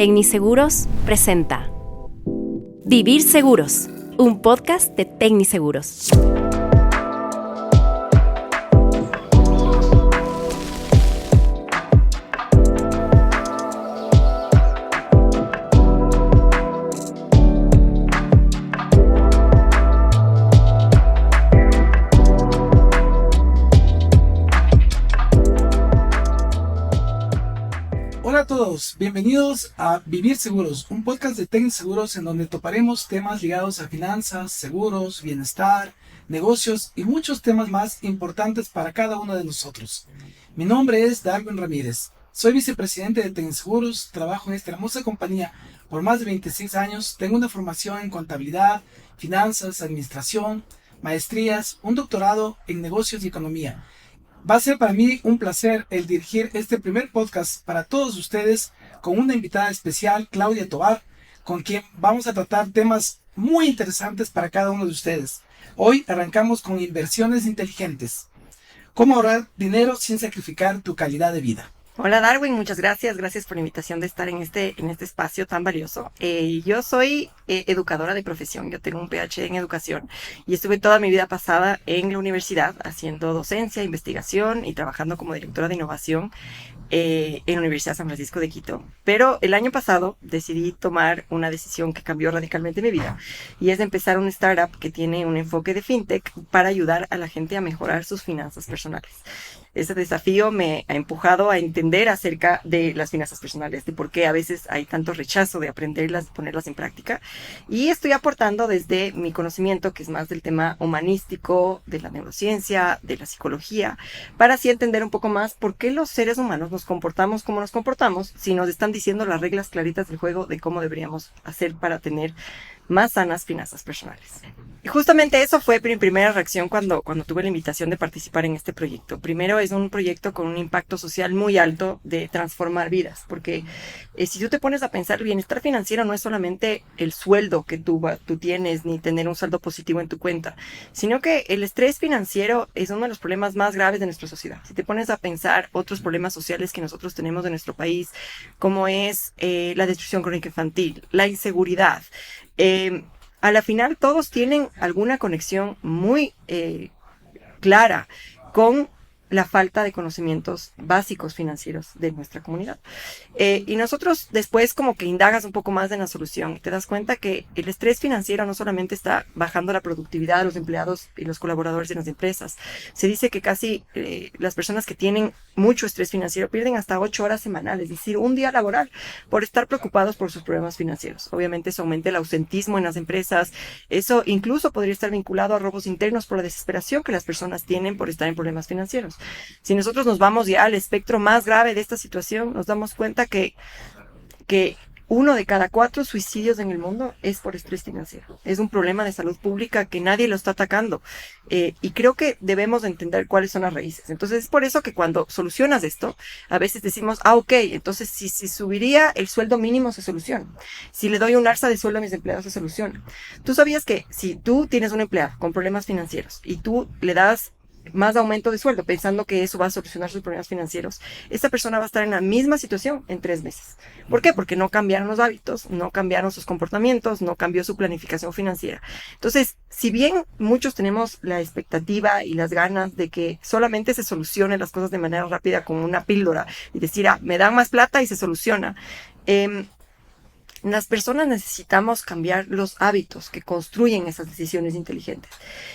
Tecniseguros presenta Vivir Seguros, un podcast de Tecniseguros. Hola a todos, bienvenidos a Vivir Seguros, un podcast de Tecniseguros en donde toparemos temas ligados a finanzas, seguros, bienestar, negocios y muchos temas más importantes para cada uno de nosotros. Mi nombre es Darwin Ramírez, soy vicepresidente de Tecniseguros, trabajo en esta hermosa compañía por más de 26 años, tengo una formación en contabilidad, finanzas, administración, maestrías, un doctorado en negocios y economía. Va a ser para mí un placer el dirigir este primer podcast para todos ustedes con una invitada especial, Claudia Tovar, con quien vamos a tratar temas muy interesantes para cada uno de ustedes. Hoy arrancamos con inversiones inteligentes. ¿Cómo ahorrar dinero sin sacrificar tu calidad de vida? Hola Darwin, muchas gracias por la invitación de estar en este espacio tan valioso. Yo soy educadora de profesión, yo tengo un PhD en educación y estuve toda mi vida pasada en la universidad haciendo docencia, investigación y trabajando como directora de innovación en la Universidad San Francisco de Quito. Pero el año pasado decidí tomar una decisión que cambió radicalmente mi vida y es de empezar un startup que tiene un enfoque de fintech para ayudar a la gente a mejorar sus finanzas personales. Ese desafío me ha empujado a entender acerca de las finanzas personales, de por qué a veces hay tanto rechazo de aprenderlas, de ponerlas en práctica. Y estoy aportando desde mi conocimiento, que es más del tema humanístico, de la neurociencia, de la psicología, para así entender un poco más por qué los seres humanos nos comportamos como nos comportamos, si nos están diciendo las reglas claritas del juego de cómo deberíamos hacer para tener más sanas finanzas personales. Y justamente eso fue mi primera reacción cuando tuve la invitación de participar en este proyecto. Primero, es un proyecto con un impacto social muy alto de transformar vidas, porque si tú te pones a pensar, el bienestar financiero no es solamente el sueldo que tú tienes, ni tener un saldo positivo en tu cuenta, sino que el estrés financiero es uno de los problemas más graves de nuestra sociedad. Si te pones a pensar otros problemas sociales que nosotros tenemos en nuestro país, como es la destrucción crónica infantil, la inseguridad, a la final todos tienen alguna conexión muy clara con la falta de conocimientos básicos financieros de nuestra comunidad. Y nosotros después como que indagas un poco más en la solución y te das cuenta que el estrés financiero no solamente está bajando la productividad de los empleados y los colaboradores de las empresas. Se dice que casi las personas que tienen mucho estrés financiero pierden hasta 8 horas semanales, es decir, un día laboral, por estar preocupados por sus problemas financieros. Obviamente eso aumenta el ausentismo en las empresas. Eso incluso podría estar vinculado a robos internos por la desesperación que las personas tienen por estar en problemas financieros. Si nosotros nos vamos ya al espectro más grave de esta situación, nos damos cuenta que 1 de cada 4 suicidios en el mundo es por estrés financiero. Es un problema de salud pública que nadie lo está atacando. Y creo que debemos entender cuáles son las raíces. Entonces es por eso que cuando solucionas esto, a veces decimos, ok, entonces si subiría el sueldo mínimo se soluciona. Si le doy un alza de sueldo a mis empleados se soluciona. Tú sabías que si tú tienes un empleado con problemas financieros y tú le das más aumento de sueldo, pensando que eso va a solucionar sus problemas financieros, esta persona va a estar en la misma situación en 3 meses. ¿Por qué? Porque no cambiaron los hábitos, no cambiaron sus comportamientos, no cambió su planificación financiera. Entonces, si bien muchos tenemos la expectativa y las ganas de que solamente se solucionen las cosas de manera rápida con una píldora y decir, me dan más plata y se soluciona, las personas necesitamos cambiar los hábitos que construyen esas decisiones inteligentes.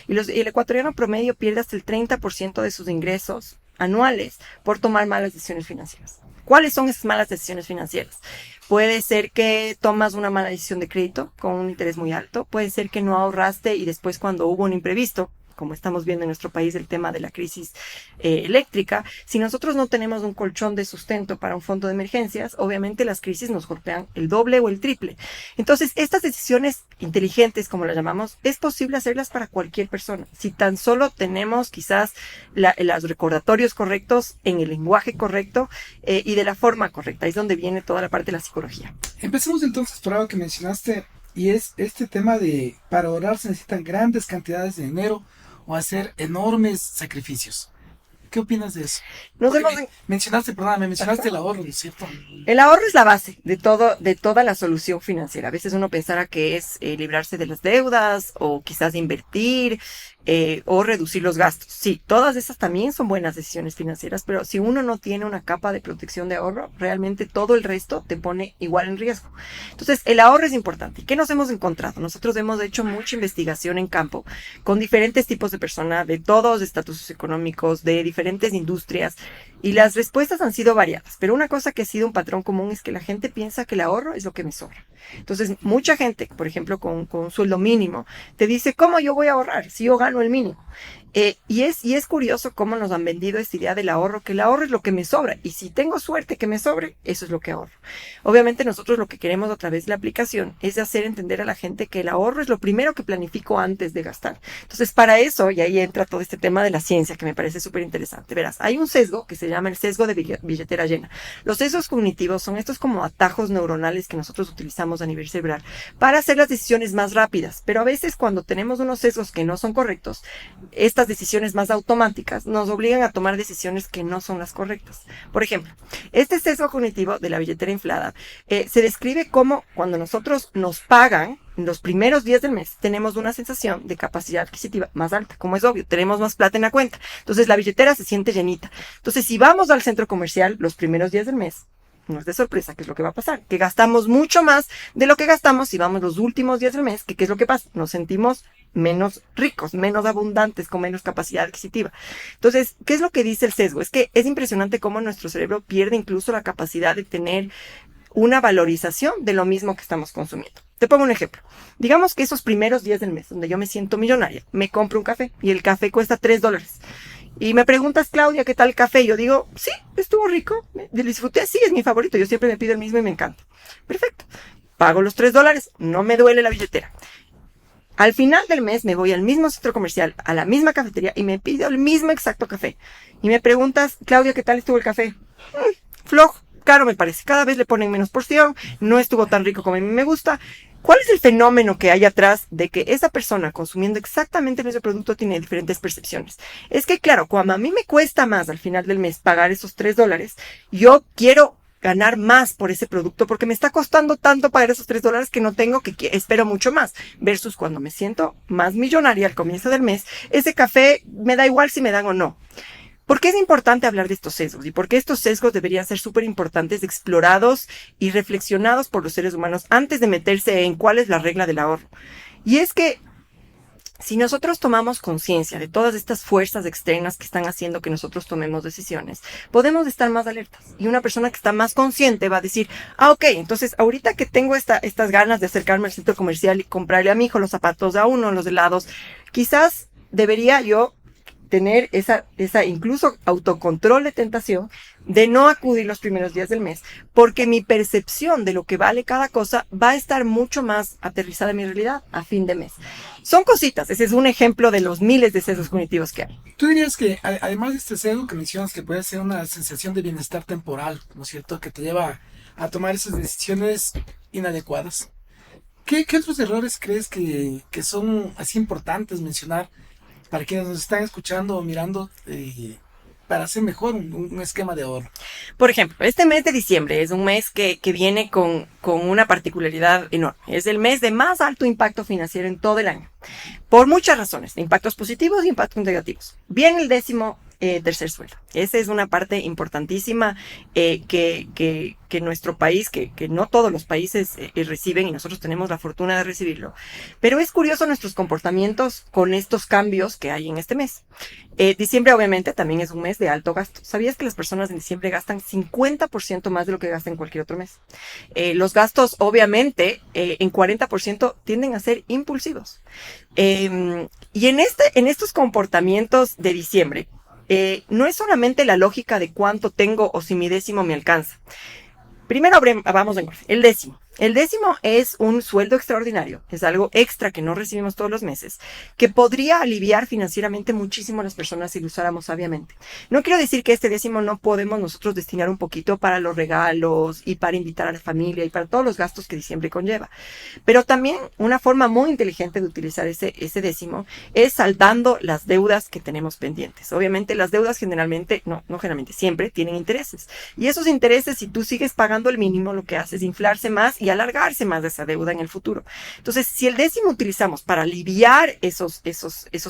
Y el ecuatoriano promedio pierde hasta el 30% de sus ingresos anuales por tomar malas decisiones financieras. ¿Cuáles son esas malas decisiones financieras? Puede ser que tomas una mala decisión de crédito con un interés muy alto. Puede ser que no ahorraste y después cuando hubo un imprevisto, como estamos viendo en nuestro país el tema de la crisis eléctrica, si nosotros no tenemos un colchón de sustento para un fondo de emergencias, obviamente las crisis nos golpean el doble o el triple. Entonces, estas decisiones inteligentes, como las llamamos, es posible hacerlas para cualquier persona. Si tan solo tenemos quizás los recordatorios correctos, en el lenguaje correcto y de la forma correcta. Ahí es donde viene toda la parte de la psicología. Empecemos entonces por algo que mencionaste y es este tema de para ahorrar se necesitan grandes cantidades de dinero o hacer enormes sacrificios. ¿Qué opinas de eso? Nos hemos... Mencionaste el ahorro, ¿no es cierto? El ahorro es la base de toda la solución financiera. A veces uno pensará que es librarse de las deudas o quizás invertir o reducir los gastos. Sí, todas esas también son buenas decisiones financieras, pero si uno no tiene una capa de protección de ahorro, realmente todo el resto te pone igual en riesgo. Entonces, el ahorro es importante. ¿Y qué nos hemos encontrado? Nosotros hemos hecho mucha investigación en campo con diferentes tipos de personas, de todos estatus económicos, de diferentes industrias, y las respuestas han sido variadas. Pero una cosa que ha sido un patrón común es que la gente piensa que el ahorro es lo que me sobra. Entonces, mucha gente, por ejemplo, con un sueldo mínimo, te dice, ¿cómo yo voy a ahorrar si yo gano el mínimo? Y es curioso cómo nos han vendido esta idea del ahorro, que el ahorro es lo que me sobra. Y si tengo suerte que me sobre, eso es lo que ahorro. Obviamente nosotros lo que queremos a través de la aplicación es hacer entender a la gente que el ahorro es lo primero que planifico antes de gastar. Entonces, para eso, y ahí entra todo este tema de la ciencia que me parece súper interesante. Verás, hay un sesgo que se llama el sesgo de billetera llena. Los sesgos cognitivos son estos como atajos neuronales que nosotros utilizamos a nivel cerebral para hacer las decisiones más rápidas. Pero a veces cuando tenemos unos sesgos que no son correctos, estas decisiones más automáticas nos obligan a tomar decisiones que no son las correctas. Por ejemplo, este sesgo cognitivo de la billetera inflada se describe como cuando nosotros nos pagan en los primeros días del mes, tenemos una sensación de capacidad adquisitiva más alta, como es obvio, tenemos más plata en la cuenta. Entonces la billetera se siente llenita. Entonces si vamos al centro comercial los primeros días del mes, no es de sorpresa, ¿qué es lo que va a pasar? Que gastamos mucho más de lo que gastamos si vamos los últimos días del mes, que ¿qué es lo que pasa? Nos sentimos menos ricos, menos abundantes, con menos capacidad adquisitiva. Entonces, ¿qué es lo que dice el sesgo? Es que es impresionante cómo nuestro cerebro pierde incluso la capacidad de tener una valorización de lo mismo que estamos consumiendo. Te pongo un ejemplo. Digamos que esos primeros días del mes, donde yo me siento millonaria, me compro un café y el café cuesta $3. Y me preguntas, Claudia, ¿qué tal el café? Yo digo, sí, estuvo rico, lo disfruté, sí, es mi favorito, yo siempre me pido el mismo y me encanta. Perfecto. Pago los $3, no me duele la billetera. Al final del mes me voy al mismo centro comercial, a la misma cafetería y me pido el mismo exacto café. Y me preguntas, Claudia, ¿qué tal estuvo el café? Flojo, caro me parece, cada vez le ponen menos porción, no estuvo tan rico como a mí me gusta. ¿Cuál es el fenómeno que hay atrás de que esa persona consumiendo exactamente el mismo producto tiene diferentes percepciones? Es que, claro, cuando a mí me cuesta más al final del mes pagar esos $3, yo quiero ganar más por ese producto porque me está costando tanto pagar esos $3 que no tengo, que espero mucho más. Versus cuando me siento más millonaria al comienzo del mes, ese café me da igual si me dan o no. ¿Por qué es importante hablar de estos sesgos? Y por qué estos sesgos deberían ser súper importantes, explorados y reflexionados por los seres humanos antes de meterse en cuál es la regla del ahorro. Y es que si nosotros tomamos conciencia de todas estas fuerzas externas que están haciendo que nosotros tomemos decisiones, podemos estar más alertas. Y una persona que está más consciente va a decir, ok, entonces ahorita que tengo estas ganas de acercarme al centro comercial y comprarle a mi hijo los zapatos de a uno, los helados, quizás debería yo tener esa incluso autocontrol de tentación de no acudir los primeros días del mes, porque mi percepción de lo que vale cada cosa va a estar mucho más aterrizada en mi realidad a fin de mes. Son cositas, ese es un ejemplo de los miles de sesgos cognitivos que hay. Tú dirías que además de este sesgo que mencionas, que puede ser una sensación de bienestar temporal, ¿no es cierto?, que te lleva a tomar esas decisiones inadecuadas. ¿Qué otros errores crees que son así importantes mencionar para quienes nos están escuchando o mirando, para hacer mejor un esquema de ahorro? Por ejemplo, este mes de diciembre es un mes que viene con una particularidad enorme. Es el mes de más alto impacto financiero en todo el año. Por muchas razones, impactos positivos y impactos negativos. Viene el 13º sueldo. Esa es una parte importantísima que nuestro país, que no todos los países reciben, y nosotros tenemos la fortuna de recibirlo. Pero es curioso nuestros comportamientos con estos cambios que hay en este mes. Diciembre obviamente también es un mes de alto gasto. ¿Sabías que las personas en diciembre gastan 50% más de lo que gastan en cualquier otro mes? Los gastos obviamente en 40% tienden a ser impulsivos. Y en estos comportamientos de diciembre, no es solamente la lógica de cuánto tengo o si mi décimo me alcanza. Primero vamos en orden. El décimo. El décimo es un sueldo extraordinario, es algo extra que no recibimos todos los meses, que podría aliviar financieramente muchísimo a las personas si lo usáramos sabiamente. No quiero decir que este décimo no podemos nosotros destinar un poquito para los regalos y para invitar a la familia y para todos los gastos que diciembre conlleva, pero también una forma muy inteligente de utilizar ese décimo es saldando las deudas que tenemos pendientes. Obviamente las deudas generalmente, no generalmente, siempre tienen intereses, y esos intereses, si tú sigues pagando el mínimo, lo que hace es inflarse más y alargarse más de esa deuda en el futuro. Entonces, si el décimo utilizamos para aliviar esos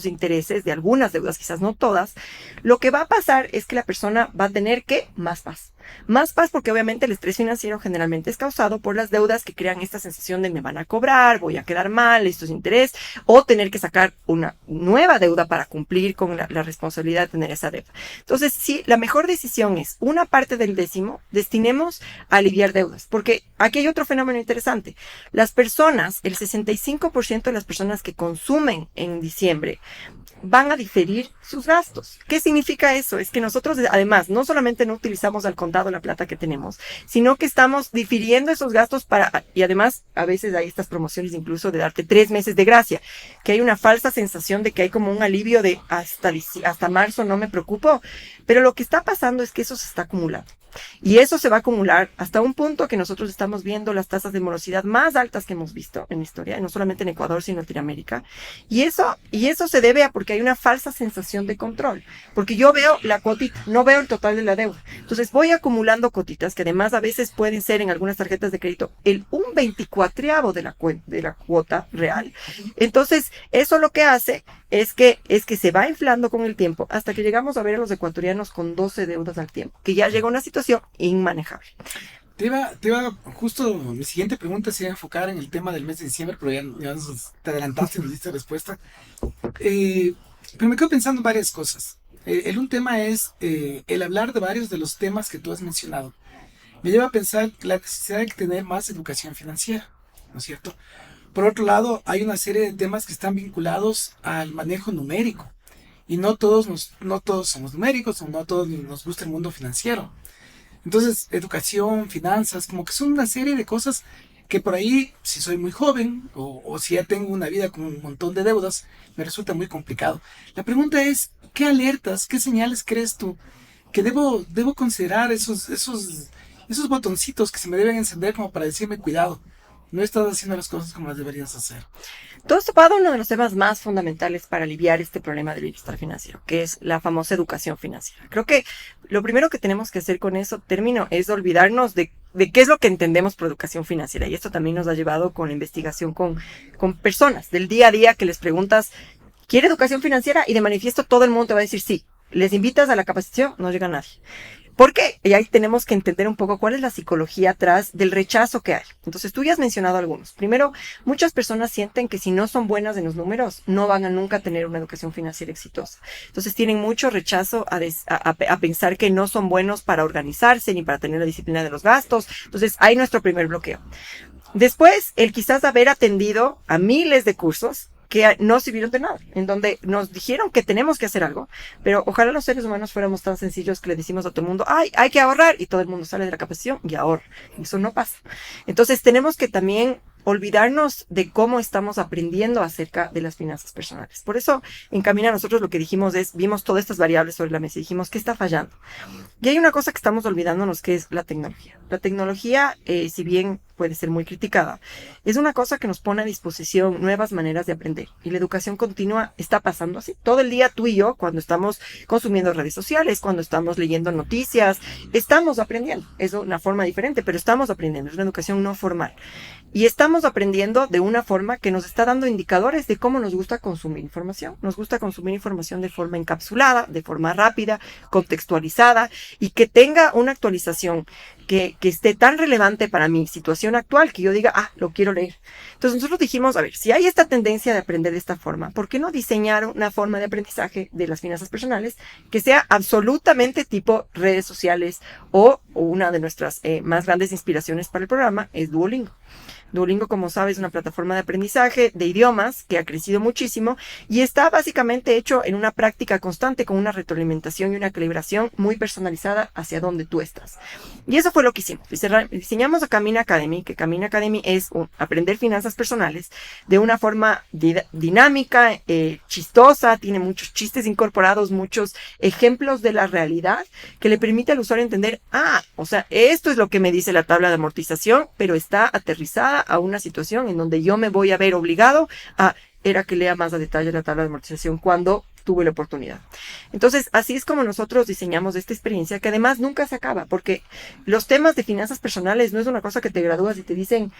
intereses de algunas deudas, quizás no todas, lo que va a pasar es que la persona va a tener que más paz. Más paz porque obviamente el estrés financiero generalmente es causado por las deudas que crean esta sensación de me van a cobrar, voy a quedar mal, esto es interés, o tener que sacar una nueva deuda para cumplir con la responsabilidad de tener esa deuda. Entonces, sí, la mejor decisión es una parte del décimo destinemos a aliviar deudas, porque aquí hay otro fenómeno interesante. Las personas, el 65% de las personas que consumen en diciembre van a diferir sus gastos. ¿Qué significa eso? Es que nosotros, además, no solamente no utilizamos al contado la plata que tenemos, sino que estamos difiriendo esos gastos y además, a veces hay estas promociones incluso de darte 3 meses de gracia, que hay una falsa sensación de que hay como un alivio de hasta marzo no me preocupo, pero lo que está pasando es que eso se está acumulando. Y eso se va a acumular hasta un punto que nosotros estamos viendo las tasas de morosidad más altas que hemos visto en la historia, no solamente en Ecuador, sino en Latinoamérica. Y eso se debe a porque hay una falsa sensación de control. Porque yo veo la cuotita, no veo el total de la deuda. Entonces voy acumulando cuotitas que además a veces pueden ser en algunas tarjetas de crédito un 24avo de la cuota real. Entonces eso lo que hace es que se va inflando con el tiempo hasta que llegamos a ver a los ecuatorianos con 12 deudas al tiempo, que ya llega una situación inmanejable. Justo mi siguiente pregunta se iba a enfocar en el tema del mes de diciembre, pero ya te adelantaste y nos diste respuesta. Pero me quedo pensando en varias cosas. Un tema es el hablar de varios de los temas que tú has mencionado. Me lleva a pensar la necesidad de tener más educación financiera, ¿no es cierto? Por otro lado, hay una serie de temas que están vinculados al manejo numérico. Y no todos somos numéricos, o no a todos nos gusta el mundo financiero. Entonces, educación, finanzas, como que son una serie de cosas que por ahí, si soy muy joven o si ya tengo una vida con un montón de deudas, me resulta muy complicado. La pregunta es, ¿qué alertas, qué señales crees tú que debo considerar esos botoncitos que se me deben encender como para decirme, cuidado, no estás haciendo las cosas como las deberías hacer? Tú has topado uno de los temas más fundamentales para aliviar este problema del bienestar financiero, que es la famosa educación financiera. Creo que lo primero que tenemos que hacer con eso, es olvidarnos de qué es lo que entendemos por educación financiera. Y esto también nos ha llevado con la investigación con personas del día a día que les preguntas, ¿quiere educación financiera? Y de manifiesto todo el mundo te va a decir sí. Les invitas a la capacitación, no llega nadie. ¿Por qué? Y ahí tenemos que entender un poco cuál es la psicología atrás del rechazo que hay. Entonces, tú ya has mencionado algunos. Primero, muchas personas sienten que si no son buenas en los números, no van a nunca tener una educación financiera exitosa. Entonces, tienen mucho rechazo a pensar que no son buenos para organizarse ni para tener la disciplina de los gastos. Entonces, hay nuestro primer bloqueo. Después, el quizás haber atendido a miles de cursos que no sirvieron de nada, en donde nos dijeron que tenemos que hacer algo, pero ojalá los seres humanos fuéramos tan sencillos que le decimos a todo el mundo, hay que ahorrar, y todo el mundo sale de la capacitación y ahorra. Eso no pasa. Entonces tenemos que también olvidarnos de cómo estamos aprendiendo acerca de las finanzas personales. Por eso, en Camina, nosotros lo que dijimos vimos todas estas variables sobre la mesa y dijimos, ¿qué está fallando? Y hay una cosa que estamos olvidándonos, que es la tecnología. La tecnología, si bien puede ser muy criticada, es una cosa que nos pone a disposición nuevas maneras de aprender. Y la educación continua está pasando así. Todo el día tú y yo, cuando estamos consumiendo redes sociales, cuando estamos leyendo noticias, estamos aprendiendo. Es una forma diferente, pero estamos aprendiendo. Es una educación no formal. Y estamos aprendiendo de una forma que nos está dando indicadores de cómo nos gusta consumir información. Nos gusta consumir información de forma encapsulada, de forma rápida, contextualizada, y que tenga una actualización que esté tan relevante para mi situación actual que yo diga, lo quiero leer. Entonces nosotros dijimos, a ver, si hay esta tendencia de aprender de esta forma, ¿por qué no diseñar una forma de aprendizaje de las finanzas personales que sea absolutamente tipo redes sociales? O una de nuestras más grandes inspiraciones para el programa es Duolingo. Duolingo, como sabes, es una plataforma de aprendizaje de idiomas que ha crecido muchísimo y está básicamente hecho en una práctica constante con una retroalimentación y una calibración muy personalizada hacia donde tú estás. Y eso fue lo que hicimos. Diseñamos a Camina Academy, Academy, que Camina Academy es aprender finanzas personales de una forma dinámica, chistosa, tiene muchos chistes incorporados, muchos ejemplos de la realidad que le permite al usuario entender, o sea, esto es lo que me dice la tabla de amortización, pero está aterrizada a una situación en donde yo me voy a ver obligado a que lea más a detalle la tabla de amortización cuando tuve la oportunidad. Entonces, así es como nosotros diseñamos esta experiencia, que además nunca se acaba, porque los temas de finanzas personales no es una cosa que te gradúas y te dicen,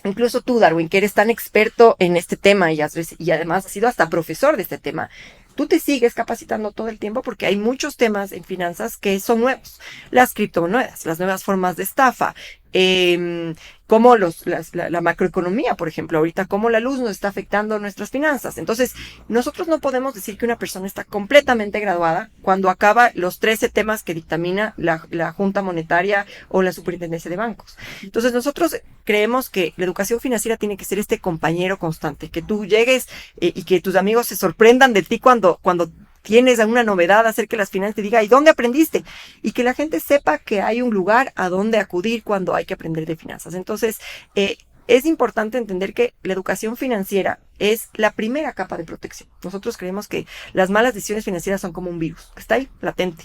incluso tú, Darwin, que eres tan experto en este tema y además has sido hasta profesor de este tema, tú te sigues capacitando todo el tiempo porque hay muchos temas en finanzas que son nuevos. Las criptomonedas, las nuevas formas de estafa, como la macroeconomía, por ejemplo, ahorita cómo la luz nos está afectando nuestras finanzas. Entonces, nosotros no podemos decir que una persona está completamente graduada cuando acaba los 13 temas que dictamina la Junta Monetaria o la Superintendencia de Bancos. Entonces, nosotros creemos que la educación financiera tiene que ser este compañero constante, que tú llegues y que tus amigos se sorprendan de ti cuando tienes alguna novedad acerca de las finanzas, te diga, ¿y dónde aprendiste? Y que la gente sepa que hay un lugar a donde acudir cuando hay que aprender de finanzas. Entonces, es importante entender que la educación financiera es la primera capa de protección. Nosotros creemos que las malas decisiones financieras son como un virus, que está ahí, latente.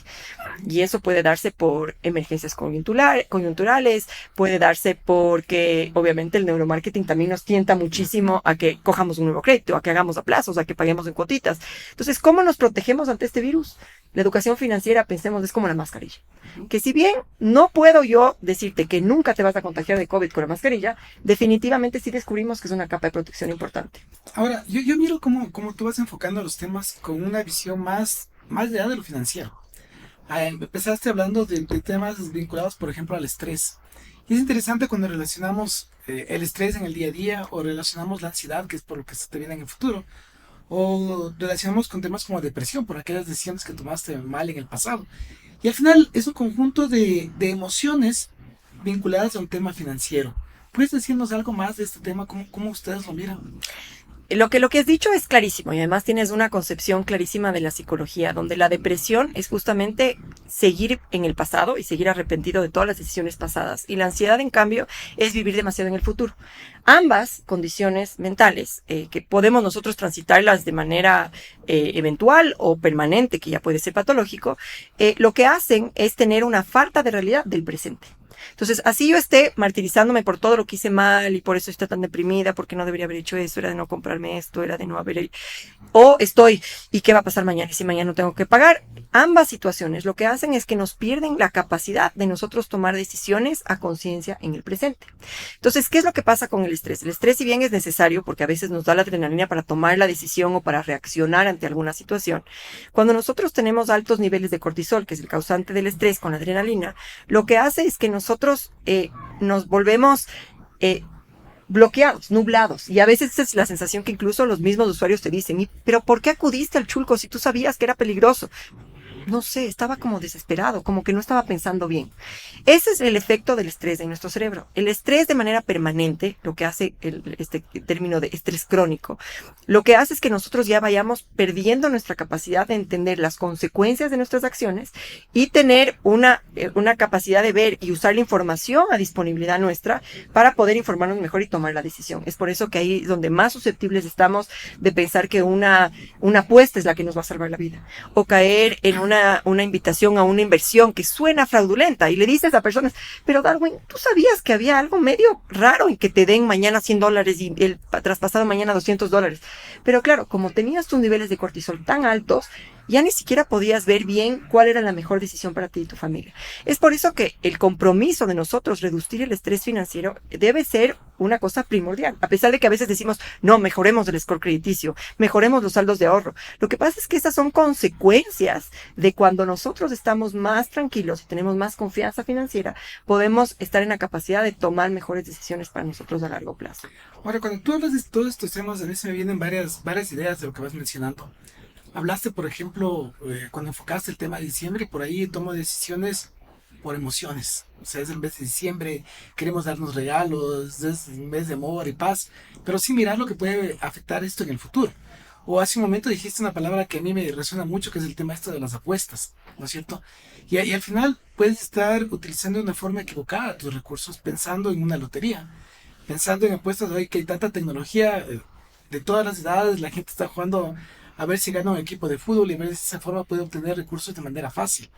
Y eso puede darse por emergencias coyunturales, puede darse porque, obviamente, el neuromarketing también nos tienta muchísimo a que cojamos un nuevo crédito, a que hagamos a plazos, a que paguemos en cuotitas. Entonces, ¿cómo nos protegemos ante este virus? La educación financiera, pensemos, es como la mascarilla. Que si bien no puedo yo decirte que nunca te vas a contagiar de COVID con la mascarilla, definitivamente sí descubrimos que es una capa de protección importante. Ahora, yo miro cómo tú vas enfocando los temas con una visión más allá de lo financiero. Empezaste hablando de temas vinculados, por ejemplo, al estrés. Y es interesante cuando relacionamos el estrés en el día a día o relacionamos la ansiedad, que es por lo que se te viene en el futuro, o relacionamos con temas como depresión por aquellas decisiones que tomaste mal en el pasado. Y al final es un conjunto de emociones vinculadas a un tema financiero. ¿Puedes decirnos algo más de este tema? ¿Cómo ustedes lo miran? Lo que has dicho es clarísimo y además tienes una concepción clarísima de la psicología, donde la depresión es justamente seguir en el pasado y seguir arrepentido de todas las decisiones pasadas. Y la ansiedad, en cambio, es vivir demasiado en el futuro. Ambas condiciones mentales, que podemos nosotros transitarlas de manera eventual o permanente, que ya puede ser patológico, lo que hacen es tener una falta de realidad del presente. Entonces, así yo esté martirizándome por todo lo que hice mal y por eso estoy tan deprimida, porque no debería haber hecho eso, era de no comprarme esto, era de no haber... O estoy, ¿y qué va a pasar mañana? Y si mañana no tengo que pagar. Ambas situaciones lo que hacen es que nos pierden la capacidad de nosotros tomar decisiones a conciencia en el presente. Entonces, ¿qué es lo que pasa con el estrés? El estrés, si bien es necesario, porque a veces nos da la adrenalina para tomar la decisión o para reaccionar ante alguna situación, cuando nosotros tenemos altos niveles de cortisol, que es el causante del estrés con la adrenalina, lo que hace es que nosotros nos volvemos bloqueados, nublados. Y a veces esa es la sensación que incluso los mismos usuarios te dicen, ¿pero por qué acudiste al chulco si tú sabías que era peligroso? No sé, estaba como desesperado, como que no estaba pensando bien. Ese es el efecto del estrés en nuestro cerebro. El estrés de manera permanente, lo que hace este término de estrés crónico, lo que hace es que nosotros ya vayamos perdiendo nuestra capacidad de entender las consecuencias de nuestras acciones y tener una capacidad de ver y usar la información a disponibilidad nuestra para poder informarnos mejor y tomar la decisión. Es por eso que ahí es donde más susceptibles estamos de pensar que una apuesta es la que nos va a salvar la vida. O caer en una invitación a una inversión que suena fraudulenta y le dices a personas, pero Darwin, ¿tú sabías que había algo medio raro en que te den mañana $100 y el traspasado mañana $200? Pero claro, como tenías tus niveles de cortisol tan altos, ya ni siquiera podías ver bien cuál era la mejor decisión para ti y tu familia. Es por eso que el compromiso de nosotros reducir el estrés financiero debe ser una cosa primordial. A pesar de que a veces decimos, no, mejoremos el score crediticio, mejoremos los saldos de ahorro. Lo que pasa es que esas son consecuencias de cuando nosotros estamos más tranquilos y tenemos más confianza financiera, podemos estar en la capacidad de tomar mejores decisiones para nosotros a largo plazo. Ahora, cuando tú hablas de todos estos temas, a mí se me vienen varias ideas de lo que vas mencionando. Hablaste, por ejemplo, cuando enfocaste el tema de diciembre, y por ahí tomo decisiones por emociones. O sea, es el mes de diciembre, queremos darnos regalos, es un mes de amor y paz, pero sin mirar lo que puede afectar esto en el futuro. O hace un momento dijiste una palabra que a mí me resuena mucho, que es el tema esto de las apuestas, ¿no es cierto? Y al final puedes estar utilizando de una forma equivocada tus recursos, pensando en una lotería, pensando en apuestas. Hoy que hay tanta tecnología, de todas las edades, la gente está jugando a ver si gana un equipo de fútbol y a ver si de esa forma puede obtener recursos de manera fácil.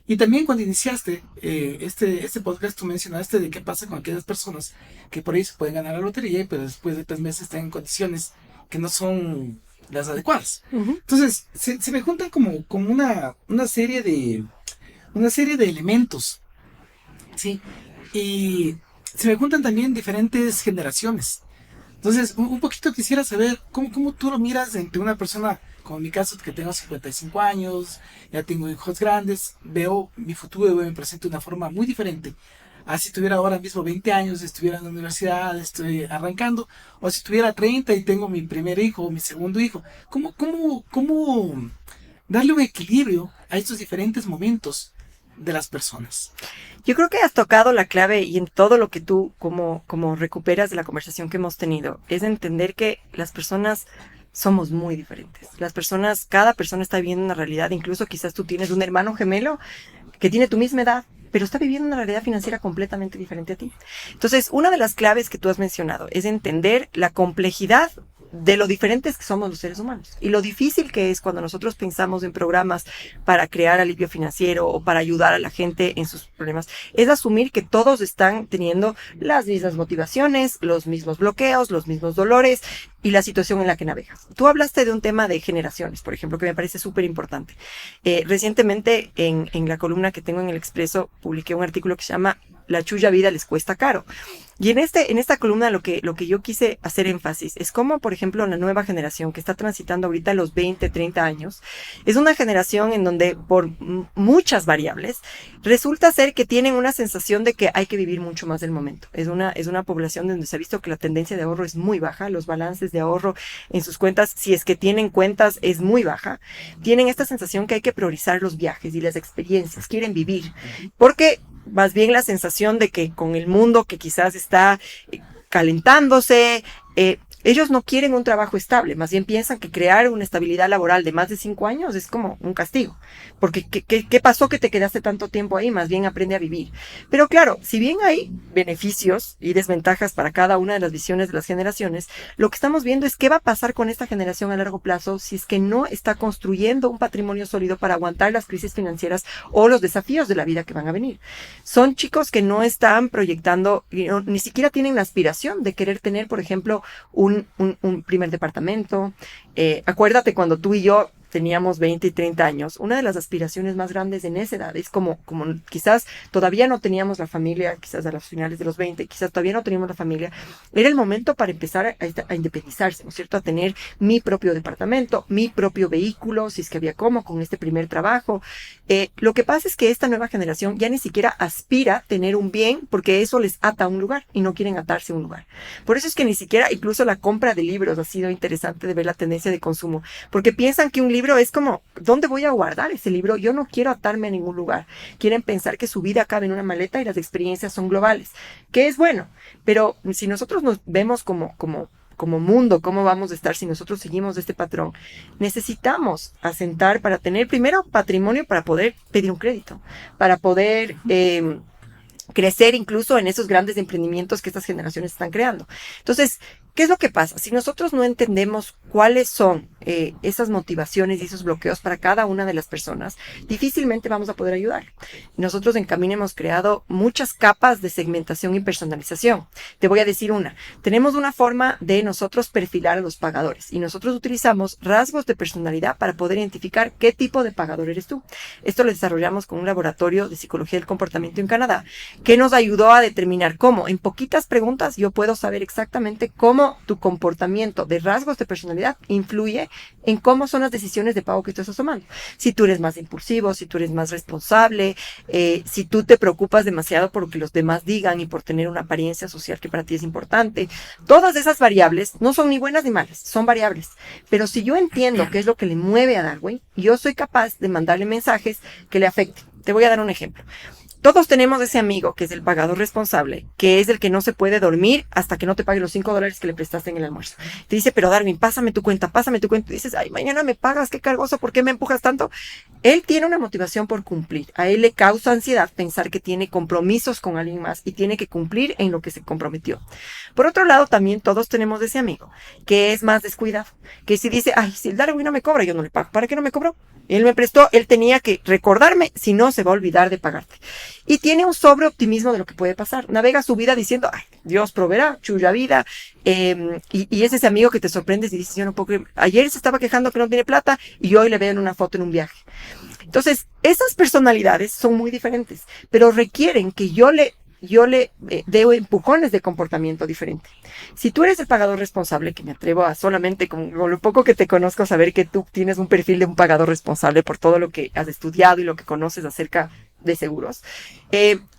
Y también cuando iniciaste este podcast, tú mencionaste de qué pasa con aquellas personas que por ahí se pueden ganar la lotería, pero después de 3 meses están en condiciones que no son las adecuadas. Ujú. Entonces, se me juntan como una serie de elementos, ¿sí? Y se me juntan también diferentes generaciones. Entonces, un poquito quisiera saber cómo tú lo miras entre una persona, como en mi caso, que tengo 55 años, ya tengo hijos grandes, veo mi futuro, veo mi presente de una forma muy diferente. Así si tuviera ahora mismo 20 años, estuviera en la universidad, estoy arrancando, o si tuviera 30 y tengo mi primer hijo o mi segundo hijo. ¿Cómo darle un equilibrio a estos diferentes momentos de las personas? Yo creo que has tocado la clave y en todo lo que tú como recuperas de la conversación que hemos tenido, es entender que las personas somos muy diferentes. Cada persona está viviendo una realidad, incluso quizás tú tienes un hermano gemelo que tiene tu misma edad, pero está viviendo una realidad financiera completamente diferente a ti. Entonces, una de las claves que tú has mencionado es entender la complejidad de lo diferentes que somos los seres humanos y lo difícil que es cuando nosotros pensamos en programas para crear alivio financiero o para ayudar a la gente en sus problemas, es asumir que todos están teniendo las mismas motivaciones, los mismos bloqueos, los mismos dolores y la situación en la que navegas. Tú hablaste de un tema de generaciones, por ejemplo, que me parece súper importante. Recientemente en la columna que tengo en El Expreso publiqué un artículo que se llama La chulla vida les cuesta caro. Y en esta columna lo que yo quise hacer énfasis es cómo, por ejemplo, la nueva generación que está transitando ahorita los 20, 30 años, es una generación en donde por muchas variables resulta ser que tienen una sensación de que hay que vivir mucho más del momento. Es una población donde se ha visto que la tendencia de ahorro es muy baja, los balances de ahorro en sus cuentas, si es que tienen cuentas, es muy baja. Tienen esta sensación que hay que priorizar los viajes y las experiencias, quieren vivir, porque más bien la sensación de que con el mundo que quizás está calentándose, ellos no quieren un trabajo estable, más bien piensan que crear una estabilidad laboral de más de 5 años es como un castigo. Porque ¿qué pasó que te quedaste tanto tiempo ahí? Más bien aprende a vivir. Pero claro, si bien hay beneficios y desventajas para cada una de las visiones de las generaciones, lo que estamos viendo es qué va a pasar con esta generación a largo plazo si es que no está construyendo un patrimonio sólido para aguantar las crisis financieras o los desafíos de la vida que van a venir. Son chicos que no están proyectando, ni siquiera tienen la aspiración de querer tener, por ejemplo, un primer departamento. Acuérdate cuando tú y yo teníamos 20 y 30 años, una de las aspiraciones más grandes en esa edad es como quizás todavía no teníamos la familia, quizás a los finales de los 20, quizás todavía no teníamos la familia, era el momento para empezar a independizarse, ¿no es cierto? A tener mi propio departamento, mi propio vehículo, si es que había como con este primer trabajo. Lo que pasa es que esta nueva generación ya ni siquiera aspira a tener un bien porque eso les ata a un lugar y no quieren atarse a un lugar. Por eso es que ni siquiera, incluso la compra de libros ha sido interesante de ver la tendencia de consumo, porque piensan que un libro es como, ¿dónde voy a guardar ese libro? Yo no quiero atarme a ningún lugar. Quieren pensar que su vida cabe en una maleta y las experiencias son globales, que es bueno, pero si nosotros nos vemos como mundo, ¿cómo vamos a estar si nosotros seguimos este patrón? Necesitamos asentar para tener primero patrimonio para poder pedir un crédito, para poder crecer incluso en esos grandes emprendimientos que estas generaciones están creando. Entonces, ¿qué es lo que pasa? Si nosotros no entendemos cuáles son esas motivaciones y esos bloqueos para cada una de las personas, difícilmente vamos a poder ayudar. Nosotros en Camino hemos creado muchas capas de segmentación y personalización. Te voy a decir una. Tenemos una forma de nosotros perfilar a los pagadores y nosotros utilizamos rasgos de personalidad para poder identificar qué tipo de pagador eres tú. Esto lo desarrollamos con un laboratorio de psicología del comportamiento en Canadá que nos ayudó a determinar cómo en poquitas preguntas yo puedo saber exactamente cómo tu comportamiento de rasgos de personalidad influye en cómo son las decisiones de pago que tú estás tomando. Si tú eres más impulsivo, si tú eres más responsable, si tú te preocupas demasiado por lo que los demás digan y por tener una apariencia social que para ti es importante. Todas esas variables no son ni buenas ni malas, son variables. Pero si yo entiendo qué es lo que le mueve a Darwin, yo soy capaz de mandarle mensajes que le afecten. Te voy a dar un ejemplo. Todos tenemos ese amigo que es el pagador responsable, que es el que no se puede dormir hasta que no te pague los $5 que le prestaste en el almuerzo. Te dice, pero Darwin, pásame tu cuenta. Y dices, ay, mañana me pagas, qué cargoso, ¿por qué me empujas tanto? Él tiene una motivación por cumplir. A él le causa ansiedad pensar que tiene compromisos con alguien más y tiene que cumplir en lo que se comprometió. Por otro lado, también todos tenemos ese amigo que es más descuidado, que si dice, ay, si el Darwin no me cobra, yo no le pago. ¿Para qué no me cobró? Él me prestó, él tenía que recordarme, si no se va a olvidar de pagarte. Y tiene un sobreoptimismo de lo que puede pasar. Navega su vida diciendo, ay, Dios proveerá, chulla vida. Y es ese amigo que te sorprendes y dices, yo no puedo creer. Ayer se estaba quejando que no tiene plata y hoy le veo en una foto en un viaje. Entonces, esas personalidades son muy diferentes, pero requieren que yo le dé empujones de comportamiento diferente. Si tú eres el pagador responsable, que me atrevo a solamente con lo poco que te conozco saber que tú tienes un perfil de un pagador responsable por todo lo que has estudiado y lo que conoces acerca de seguros,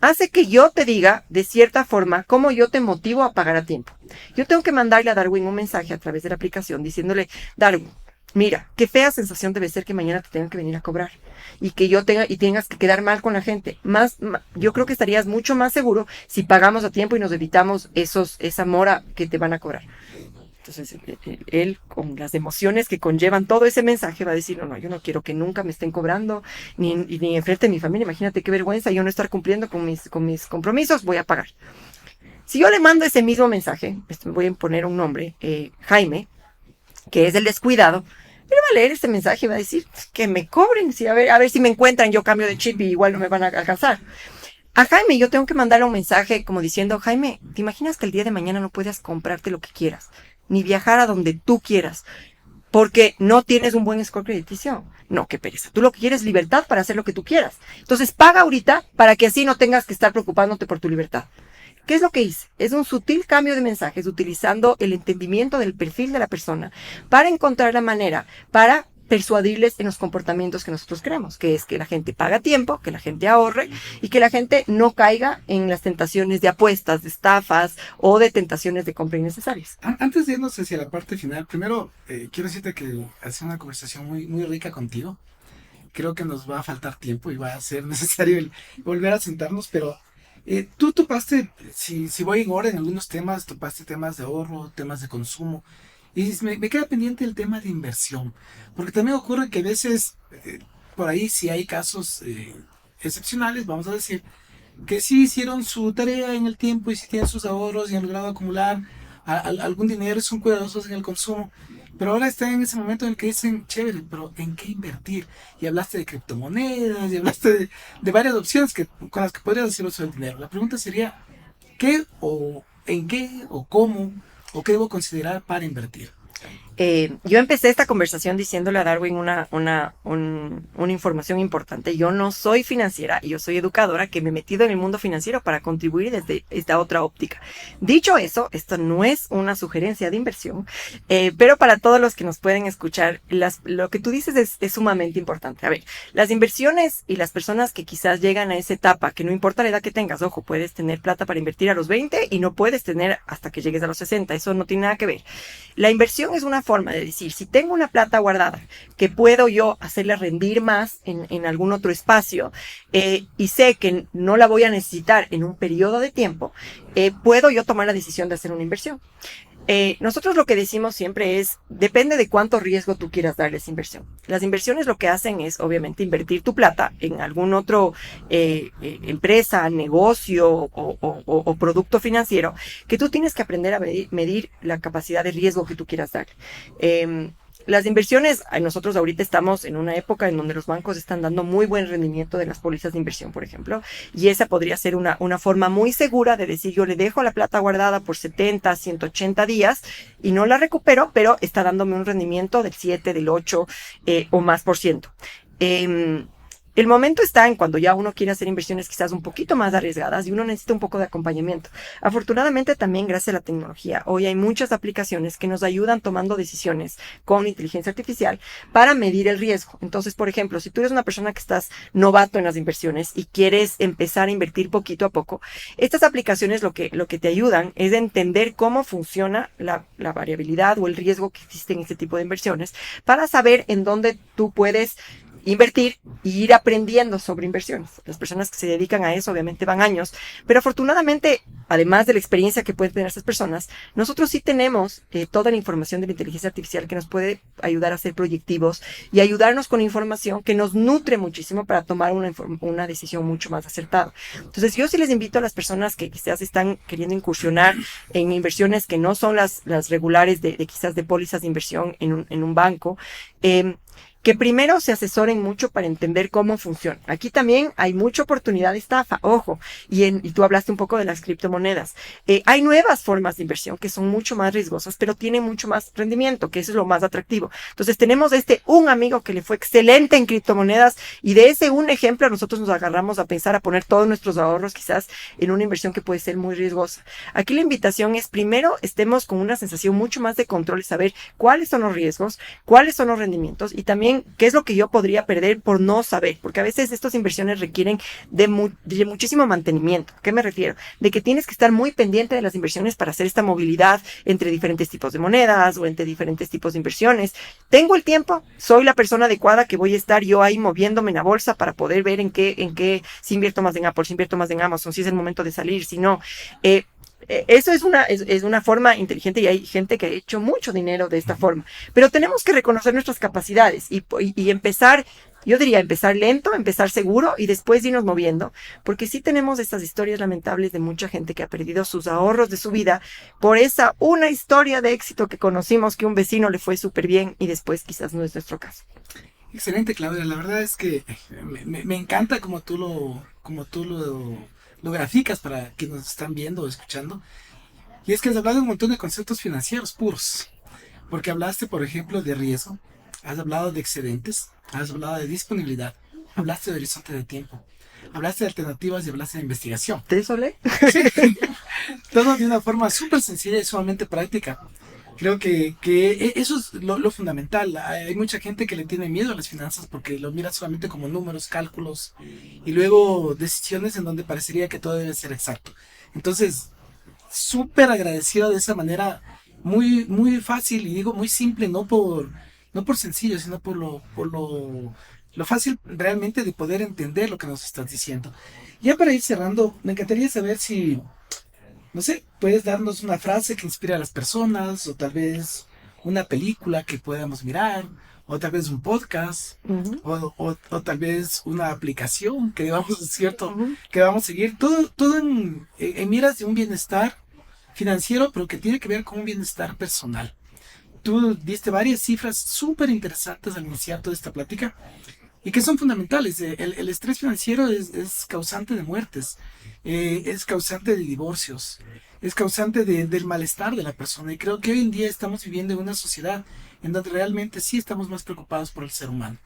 hace que yo te diga de cierta forma cómo yo te motivo a pagar a tiempo. Yo tengo que mandarle a Darwin un mensaje a través de la aplicación diciéndole, Darwin, mira, qué fea sensación debe ser que mañana te tengan que venir a cobrar y que tengas que quedar mal con la gente. Yo creo que estarías mucho más seguro si pagamos a tiempo y nos evitamos esa mora que te van a cobrar. Entonces, él, con las emociones que conllevan todo ese mensaje, va a decir, no, yo no quiero que nunca me estén cobrando, ni enfrente de mi familia. Imagínate qué vergüenza yo no estar cumpliendo con mis compromisos, voy a pagar. Si yo le mando ese mismo mensaje, voy a poner un nombre, Jaime, que es el descuidado, él va a leer este mensaje y va a decir que me cobren, a ver si me encuentran, yo cambio de chip y igual no me van a alcanzar. A Jaime yo tengo que mandarle un mensaje como diciendo, Jaime, ¿te imaginas que el día de mañana no puedas comprarte lo que quieras? Ni viajar a donde tú quieras, porque no tienes un buen score crediticio. No, qué pereza. Tú lo que quieres es libertad para hacer lo que tú quieras. Entonces paga ahorita para que así no tengas que estar preocupándote por tu libertad. ¿Qué es lo que hice? Es un sutil cambio de mensajes utilizando el entendimiento del perfil de la persona para encontrar la manera para persuadirles en los comportamientos que nosotros queremos, que es que la gente paga a tiempo, que la gente ahorre y que la gente no caiga en las tentaciones de apuestas, de estafas o de tentaciones de compra innecesarias. Antes de irnos hacia la parte final, primero quiero decirte que ha sido una conversación muy, muy rica contigo. Creo que nos va a faltar tiempo y va a ser necesario volver a sentarnos, pero tú topaste, si voy en orden, algunos temas, topaste temas de ahorro, temas de consumo. Y me queda pendiente el tema de inversión, porque también ocurre que a veces, por ahí sí hay casos excepcionales, vamos a decir, que sí hicieron su tarea en el tiempo y sí tienen sus ahorros y han logrado acumular algún dinero y son cuidadosos en el consumo, pero ahora están en ese momento en el que dicen, chévere, pero ¿en qué invertir? Y hablaste de criptomonedas y hablaste de varias opciones con las que podrías hacer uso del dinero. La pregunta sería, ¿qué o en qué o cómo o qué debo considerar para invertir? Yo empecé esta conversación diciéndole a Darwin una información importante. Yo no soy financiera, yo soy educadora que me he metido en el mundo financiero para contribuir desde esta otra óptica. Dicho eso, esto no es una sugerencia de inversión, pero para todos los que nos pueden escuchar, lo que tú dices es sumamente importante. A ver, las inversiones y las personas que quizás llegan a esa etapa, que no importa la edad que tengas, ojo, puedes tener plata para invertir a los 20 y no puedes tener hasta que llegues a los 60, eso no tiene nada que ver. La inversión es una forma de decir, si tengo una plata guardada que puedo yo hacerla rendir más en algún otro espacio y sé que no la voy a necesitar en un periodo de tiempo, puedo yo tomar la decisión de hacer una inversión. Nosotros lo que decimos siempre es, depende de cuánto riesgo tú quieras darle a esa inversión. Las inversiones lo que hacen es, obviamente, invertir tu plata en algún otro empresa, negocio o producto financiero que tú tienes que aprender a medir la capacidad de riesgo que tú quieras dar. Las inversiones, nosotros ahorita estamos en una época en donde los bancos están dando muy buen rendimiento de las pólizas de inversión, por ejemplo, y esa podría ser una forma muy segura de decir, yo le dejo la plata guardada por 70, 180 días y no la recupero, pero está dándome un rendimiento del 7, del 8 o más por ciento. El momento está en cuando ya uno quiere hacer inversiones quizás un poquito más arriesgadas y uno necesita un poco de acompañamiento. Afortunadamente también gracias a la tecnología, hoy hay muchas aplicaciones que nos ayudan tomando decisiones con inteligencia artificial para medir el riesgo. Entonces, por ejemplo, si tú eres una persona que estás novato en las inversiones y quieres empezar a invertir poquito a poco, estas aplicaciones lo que te ayudan es entender cómo funciona la variabilidad o el riesgo que existe en este tipo de inversiones para saber en dónde tú puedes invertir e ir aprendiendo sobre inversiones. Las personas que se dedican a eso obviamente van años, pero afortunadamente, además de la experiencia que pueden tener estas personas, nosotros sí tenemos toda la información de la inteligencia artificial que nos puede ayudar a ser proyectivos y ayudarnos con información que nos nutre muchísimo para tomar una decisión mucho más acertada. Entonces, yo sí les invito a las personas que quizás están queriendo incursionar en inversiones que no son las regulares de quizás de pólizas de inversión en un banco, que primero se asesoren mucho para entender cómo funciona. Aquí también hay mucha oportunidad de estafa, ojo, y tú hablaste un poco de las criptomonedas. Hay nuevas formas de inversión que son mucho más riesgosas, pero tienen mucho más rendimiento, que eso es lo más atractivo. Entonces tenemos un amigo que le fue excelente en criptomonedas y de ese un ejemplo nosotros nos agarramos a pensar a poner todos nuestros ahorros quizás en una inversión que puede ser muy riesgosa. Aquí la invitación es primero estemos con una sensación mucho más de control y saber cuáles son los riesgos, cuáles son los rendimientos y también qué es lo que yo podría perder por no saber, porque a veces estas inversiones requieren de muchísimo mantenimiento. ¿A qué me refiero? De que tienes que estar muy pendiente de las inversiones para hacer esta movilidad entre diferentes tipos de monedas o entre diferentes tipos de inversiones. ¿Tengo el tiempo? ¿Soy la persona adecuada que voy a estar yo ahí moviéndome en la bolsa para poder ver en qué si invierto más en Apple, si invierto más en Amazon, si es el momento de salir, si no? Eso es una forma inteligente y hay gente que ha hecho mucho dinero de esta forma. Pero tenemos que reconocer nuestras capacidades y empezar, yo diría empezar lento, empezar seguro y después irnos moviendo. Porque sí tenemos estas historias lamentables de mucha gente que ha perdido sus ahorros de su vida por una historia de éxito que conocimos que un vecino le fue súper bien y después quizás no es nuestro caso. Excelente, Claudia. La verdad es que me encanta como tú lo graficas para quienes nos están viendo o escuchando. Y es que has hablado de un montón de conceptos financieros puros. Porque hablaste, por ejemplo, de riesgo, has hablado de excedentes, has hablado de disponibilidad, hablaste de horizonte de tiempo, hablaste de alternativas y hablaste de investigación. ¿Te solé? Todo de una forma súper sencilla y sumamente práctica. Creo que eso es lo fundamental. Hay mucha gente que le tiene miedo a las finanzas porque lo mira solamente como números, cálculos y luego decisiones en donde parecería que todo debe ser exacto. Entonces, súper agradecido de esa manera muy, muy fácil y digo muy simple, no por sencillo, sino por lo fácil realmente de poder entender lo que nos estás diciendo. Ya para ir cerrando, me encantaría saber si, no sé, puedes darnos una frase que inspire a las personas, o tal vez una película que podamos mirar, o tal vez un podcast, o tal vez una aplicación que vamos, ¿cierto? Que vamos a seguir, todo en miras de un bienestar financiero, pero que tiene que ver con un bienestar personal. Tú diste varias cifras súper interesantes al iniciar toda esta plática y que son fundamentales. El estrés financiero es causante de muertes, es causante de divorcios, es causante del malestar de la persona. Y creo que hoy en día estamos viviendo en una sociedad en donde realmente sí estamos más preocupados por el ser humano.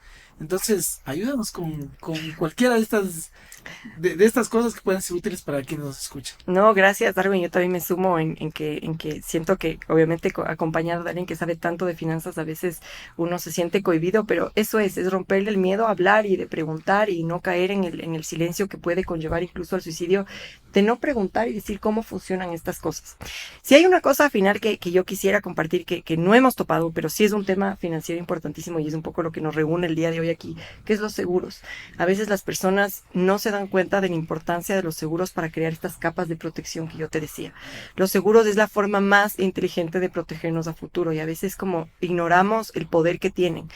Entonces, ayúdanos con cualquiera de estas cosas que puedan ser útiles para quienes nos escuchan. No, gracias, Darwin. Yo también me sumo en que siento que, obviamente, acompañado de alguien que sabe tanto de finanzas, a veces uno se siente cohibido, pero eso es romperle el miedo a hablar y de preguntar y no caer en el silencio que puede conllevar incluso al suicidio, de no preguntar y decir cómo funcionan estas cosas. Si hay una cosa final que yo quisiera compartir que no hemos topado, pero sí es un tema financiero importantísimo y es un poco lo que nos reúne el día de hoy aquí, que es los seguros. A veces las personas no se dan cuenta de la importancia de los seguros para crear estas capas de protección que yo te decía. Los seguros es la forma más inteligente de protegernos a futuro y a veces como ignoramos el poder que tienen.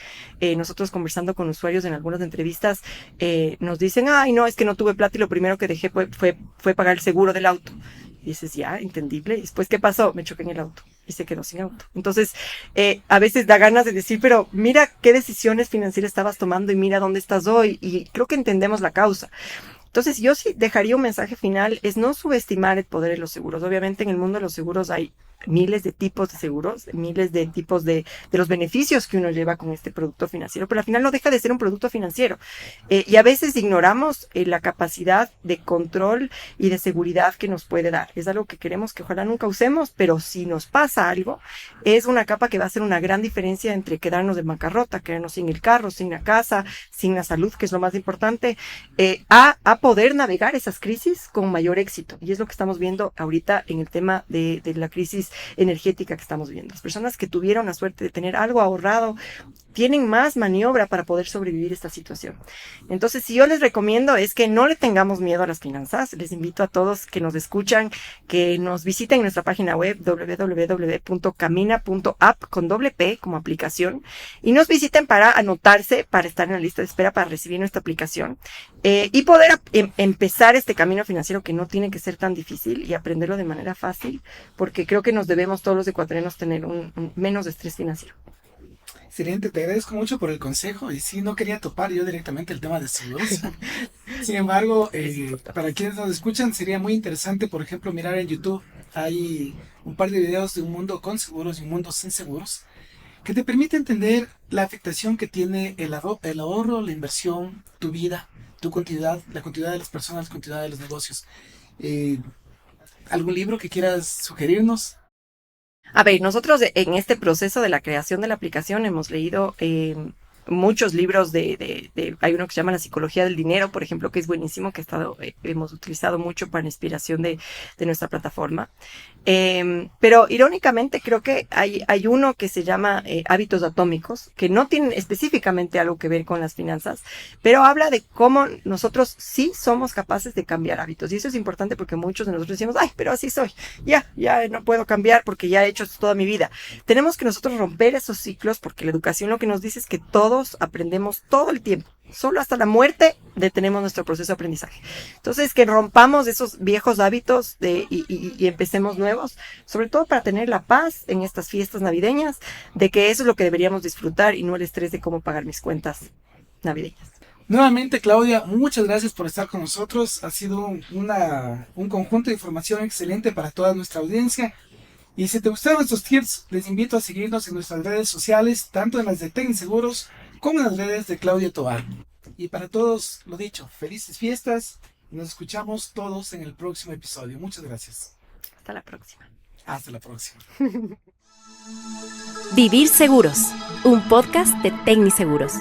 Nosotros conversando con usuarios en algunas entrevistas nos dicen, ay no, es que no tuve plata y lo primero que dejé fue pagar el seguro del auto. Y dices, ya, entendible. ¿Y después qué pasó? Me choqué en el auto y se quedó sin auto. Entonces, a veces da ganas de decir, pero mira qué decisiones financieras estabas tomando y mira dónde estás hoy. Y creo que entendemos la causa. Entonces, yo sí dejaría un mensaje final, es no subestimar el poder de los seguros. Obviamente, en el mundo de los seguros hay miles de tipos de seguros, miles de tipos de los beneficios que uno lleva con este producto financiero, pero al final no deja de ser un producto financiero. Y a veces ignoramos la capacidad de control y de seguridad que nos puede dar. Es algo que queremos que ojalá nunca usemos, pero si nos pasa algo, es una capa que va a hacer una gran diferencia entre quedarnos de bancarrota, quedarnos sin el carro, sin la casa, sin la salud, que es lo más importante, a poder navegar esas crisis con mayor éxito. Y es lo que estamos viendo ahorita en el tema de la crisis energética que estamos viviendo. Las personas que tuvieron la suerte de tener algo ahorrado tienen más maniobra para poder sobrevivir esta situación. Entonces, si yo les recomiendo es que no le tengamos miedo a las finanzas. Les invito a todos que nos escuchan, que nos visiten en nuestra página web www.camina.app con doble P como aplicación y nos visiten para anotarse, para estar en la lista de espera, para recibir nuestra aplicación y poder empezar este camino financiero que no tiene que ser tan difícil y aprenderlo de manera fácil, porque creo que nos debemos todos los ecuatorianos tener un menos estrés financiero. Excelente, te agradezco mucho por el consejo y sí, no quería topar yo directamente el tema de seguros. Sin embargo, para quienes nos escuchan sería muy interesante, por ejemplo, mirar en YouTube. Hay un par de videos de un mundo con seguros y un mundo sin seguros que te permite entender la afectación que tiene el ahorro, la inversión, tu vida, tu continuidad, la continuidad de las personas, la continuidad de los negocios. ¿Algún libro que quieras sugerirnos? A ver, nosotros en este proceso de la creación de la aplicación hemos leído muchos libros hay uno que se llama La psicología del dinero, por ejemplo, que es buenísimo, que hemos utilizado mucho para inspiración de nuestra plataforma. Pero irónicamente creo que hay uno que se llama Hábitos Atómicos, que no tienen específicamente algo que ver con las finanzas, pero habla de cómo nosotros sí somos capaces de cambiar hábitos. Y eso es importante porque muchos de nosotros decimos, ay, pero así soy, ya no puedo cambiar porque ya he hecho esto toda mi vida. Tenemos que nosotros romper esos ciclos porque la educación lo que nos dice es que todos aprendemos todo el tiempo. Solo hasta la muerte detenemos nuestro proceso de aprendizaje. Entonces, que rompamos esos viejos hábitos y empecemos nuevos, sobre todo para tener la paz en estas fiestas navideñas, de que eso es lo que deberíamos disfrutar y no el estrés de cómo pagar mis cuentas navideñas. Nuevamente, Claudia, muchas gracias por estar con nosotros. Ha sido un conjunto de información excelente para toda nuestra audiencia. Y si te gustaron estos tips, les invito a seguirnos en nuestras redes sociales, tanto en las de Tecniseguros como en las redes de Claudia Tovar. Y para todos, lo dicho, felices fiestas. Nos escuchamos todos en el próximo episodio. Muchas gracias. Hasta la próxima. Hasta la próxima. Vivir Seguros, un podcast de Tecniseguros.